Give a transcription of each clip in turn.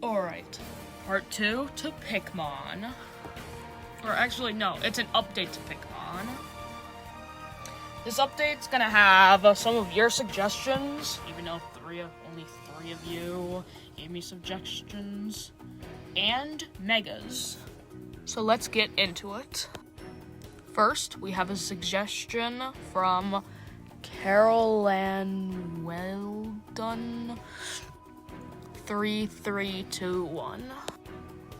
Alright, part 2 to Pikmon. Or actually, no, it's an update to Pikmon. This update's gonna have some of your suggestions, even though only three of you gave me suggestions, and megas. So let's get into it. First, we have a suggestion from Carol Ann Weldon 3321.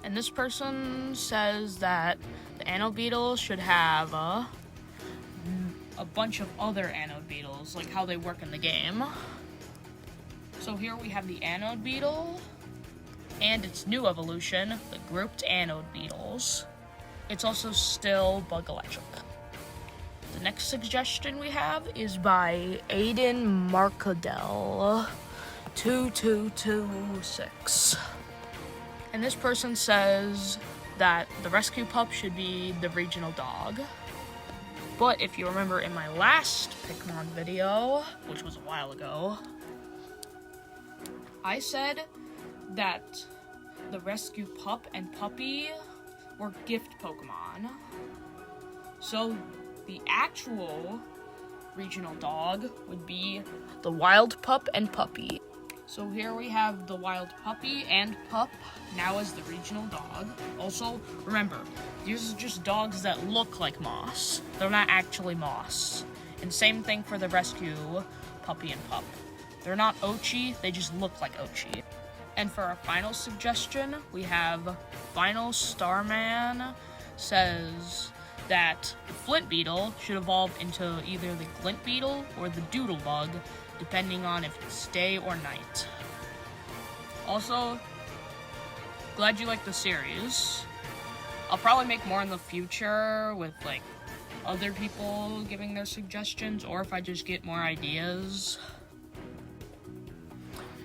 And this person says that the anode beetles should have a bunch of other anode beetles, like how they work in the game. So here we have the anode beetle and its new evolution, the grouped anode beetles. It's also still bug electric. The next suggestion we have is by Aiden Marcadell 2226. And this person says that the rescue pup should be the regional dog. But if you remember in my last Pikmon video, which was a while ago, I said that the rescue pup and puppy were gift Pokemon. So the actual regional dog would be the wild pup and puppy. So here we have the wild puppy and pup now as the regional dog. Also, remember, these are just dogs that look like moss. They're not actually moss. And same thing for the rescue puppy and pup. They're not Ochi, they just look like Ochi. And for our final suggestion, we have Final Starman says that the Flint Beetle should evolve into either the Glint Beetle or the Doodle Bug, depending on if it's day or night. Also, glad you like the series. I'll probably make more in the future with like other people giving their suggestions, or if I just get more ideas.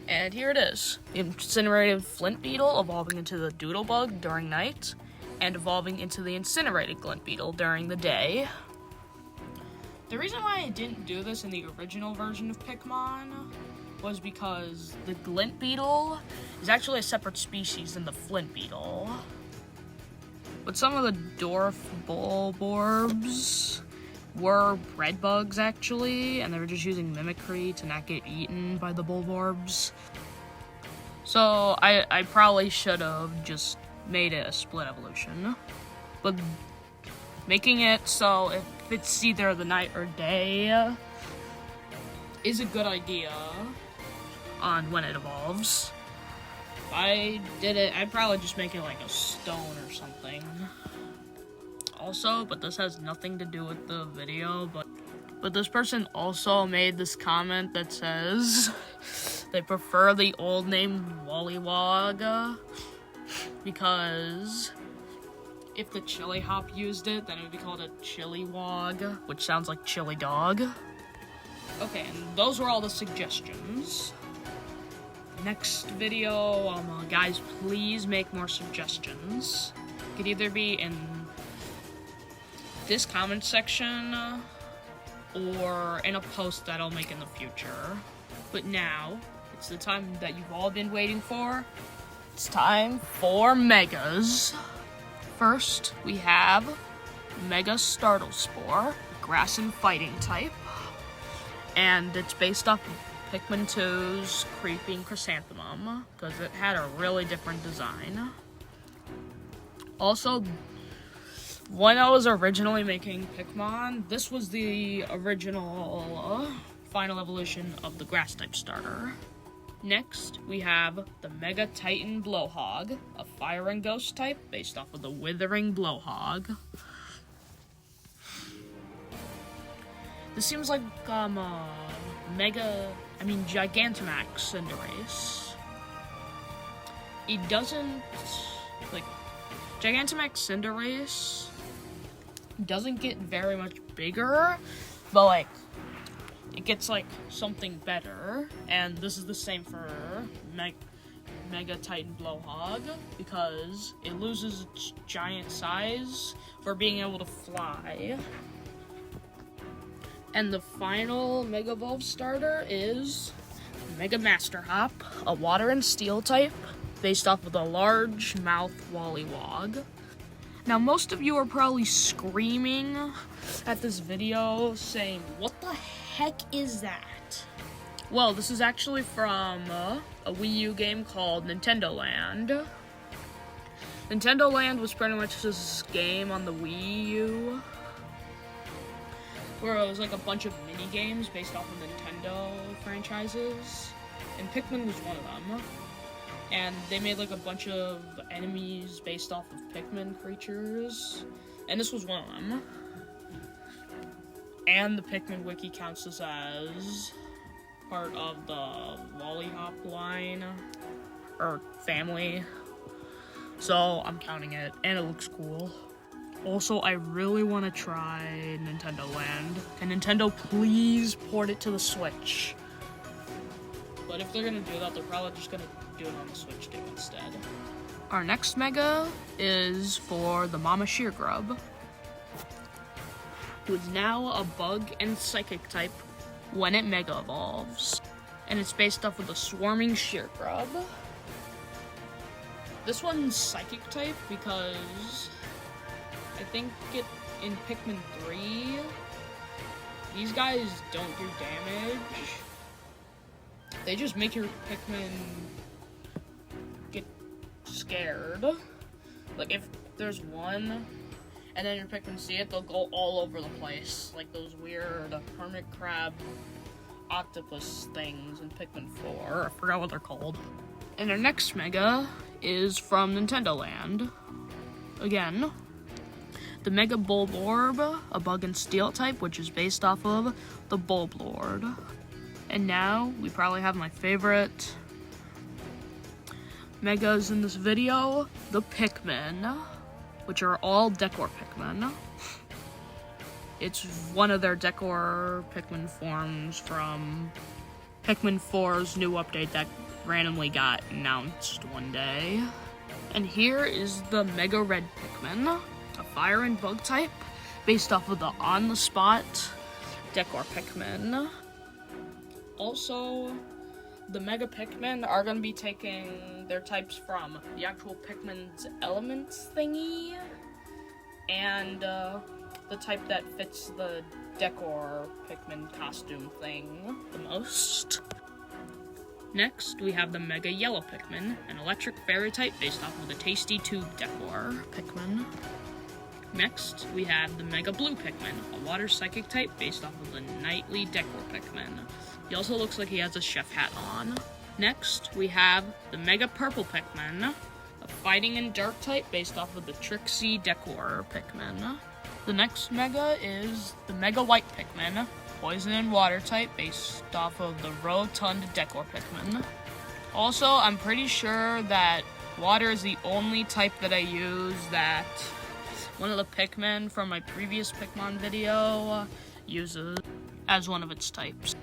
And here it is. The incinerated Flint Beetle evolving into the Doodle Bug during night, and evolving into the incinerated Glint Beetle during the day. The reason why I didn't do this in the original version of Pikmon was because the Glint Beetle is actually a separate species than the Flint Beetle. But some of the dwarf bulborbs were bread bugs, actually, and they were just using mimicry to not get eaten by the bulborbs. So I probably should have just made it a split evolution. But making it so if it's either the night or day is a good idea on when it evolves. If I did it, I'd probably just make it like a stone or something. Also, but this has nothing to do with the video, but this person also made this comment that says they prefer the old name Wollywog because if the chili hop used it, then it would be called a chili wog, which sounds like chili dog. Okay, and those were all the suggestions. Next video, guys, please make more suggestions. It could either be in this comment section or in a post that I'll make in the future. But now, it's the time that you've all been waiting for. It's time for megas. First, we have Mega Startle Spore, grass and fighting type. And it's based off of Pikmin 2's Creeping Chrysanthemum, because it had a really different design. Also, when I was originally making Pikmon, this was the original final evolution of the grass type starter. Next, we have the Mega Titan Blowhog, a fire and ghost type based off of the Withering Blowhog. This seems like Gigantamax Cinderace. It doesn't, Gigantamax Cinderace doesn't get very much bigger, but it gets something better, and this is the same for Mega Titan Blowhog, because it loses its giant size for being able to fly. And the final Mega Evolve starter is Mega Master Hop, a water and steel type, based off of the largemouth Wollywog. Now, most of you are probably screaming at this video saying, what the heck is that? Well, this is actually from a Wii U game called Nintendo Land. Nintendo Land was pretty much this game on the Wii U where it was like a bunch of mini games based off of Nintendo franchises, and Pikmin was one of them. And they made like a bunch of enemies based off of Pikmin creatures, and this was one of them. And the Pikmin wiki counts this as part of the Lollihop line, or family. So I'm counting it, and it looks cool. Also, I really want to try Nintendo Land. Can Nintendo please port it to the Switch? But if they're gonna do that, they're probably just gonna do it on the Switch too instead. Our next Mega is for the Mama Sheargrub, who is now a bug and psychic type when it Mega Evolves. And it's based off of the Swarming Sheargrub. This one's psychic type because I think in Pikmin 3, these guys don't do damage. They just make your Pikmin get scared. Like, if there's one, and then your Pikmin see it, they'll go all over the place. Like those weird hermit crab octopus things in Pikmin 4. I forgot what they're called. And our next Mega is from Nintendo Land. Again, the Mega Bulborb, a bug and steel type, which is based off of the Bulblord. And now, we probably have my favorite Megas in this video, the Pikmin, which are all Decor Pikmin. It's one of their Decor Pikmin forms from Pikmin 4's new update that randomly got announced one day. And here is the Mega Red Pikmin, a fire and bug type, based off of the on-the-spot Decor Pikmin. Also, the Mega Pikmin are going to be taking their types from the actual Pikmin's elements thingy, and the type that fits the Decor Pikmin costume thing the most. Next, we have the Mega Yellow Pikmin, an electric fairy type based off of the Tasty Tube Decor Pikmin. Next, we have the Mega Blue Pikmin, a water psychic type based off of the Nightly Decor Pikmin. He also looks like he has a chef hat on. Next, we have the Mega Purple Pikmin, a fighting and dark type based off of the Trixie Decor Pikmin. The next Mega is the Mega White Pikmin, poison and water type based off of the Rotund Decor Pikmin. Also, I'm pretty sure that water is the only type that I use that one of the Pikmin from my previous Pikmon video uses as one of its types.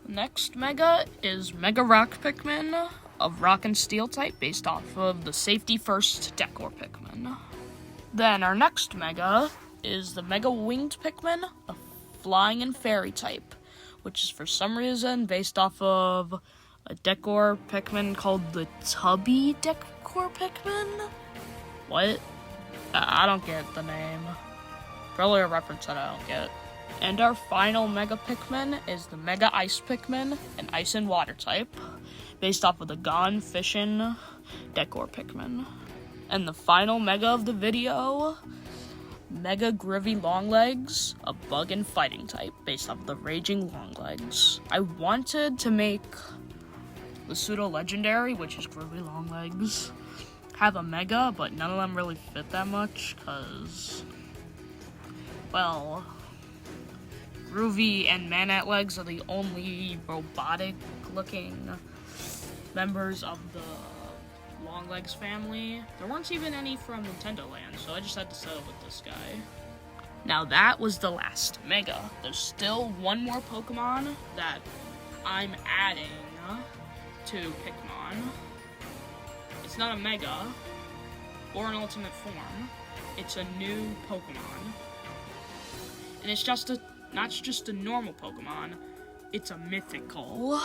The next Mega is Mega Rock Pikmin, of rock and steel type based off of the Safety First Decor Pikmin. Then our next Mega is the Mega Winged Pikmin, a flying and fairy type, which is for some reason based off of a Decor Pikmin called the Tubby Decor Pikmin? What? I don't get the name. Probably a reference that I don't get. And our final Mega Pikmin is the Mega Ice Pikmin, an ice and water type, based off of the Gone Fishin' Decor Pikmin. And the final Mega of the video, Mega Groovy Longlegs, a bug and fighting type, based off of the Raging Longlegs. I wanted to make the pseudo-legendary, which is Groovy Longlegs, have a Mega, but none of them really fit that much, because, well, Groovy and Man-At Legs are the only robotic-looking members of the Longlegs family. There weren't even any from Nintendo Land, so I just had to settle with this guy. Now that was the last Mega. There's still one more Pokemon that I'm adding to Pikmon. It's not a Mega or an Ultimate form. It's a new Pokemon. And it's not just a normal Pokemon, it's a mythical.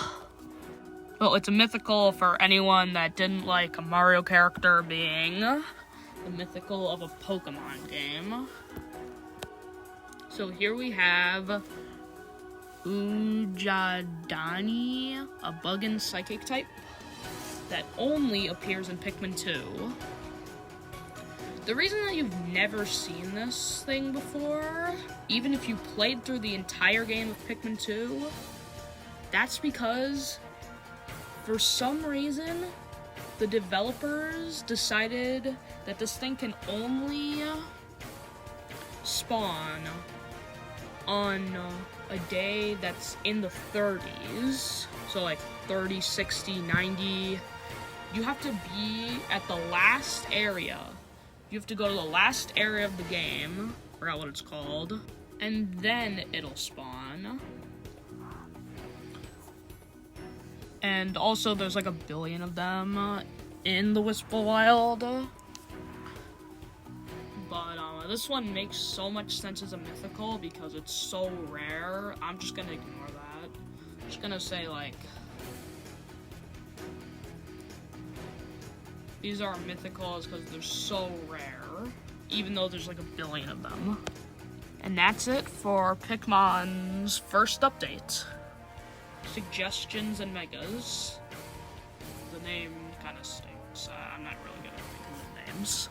Well, it's a mythical for anyone that didn't like a Mario character being the mythical of a Pokemon game. So here we have Ujadani, a bug and psychic type that only appears in Pikmin 2. The reason that you've never seen this thing before, even if you played through the entire game of Pikmin 2, that's because, for some reason, the developers decided that this thing can only spawn on a day that's in the 30s. So like 30, 60, 90. You have to be at the last area. You have to go to the last area of the game, forgot what it's called, and then it'll spawn. And also there's like 1 billion of them in the Wistful Wild. But this one makes so much sense as a mythical because it's so rare. I'm just gonna ignore that. I'm just gonna say like, these are mythicals because they're so rare, even though there's like 1 billion of them. And that's it for Pikmon's first update. Suggestions and Megas. The name kind of stinks. I'm not really good at thinking of names.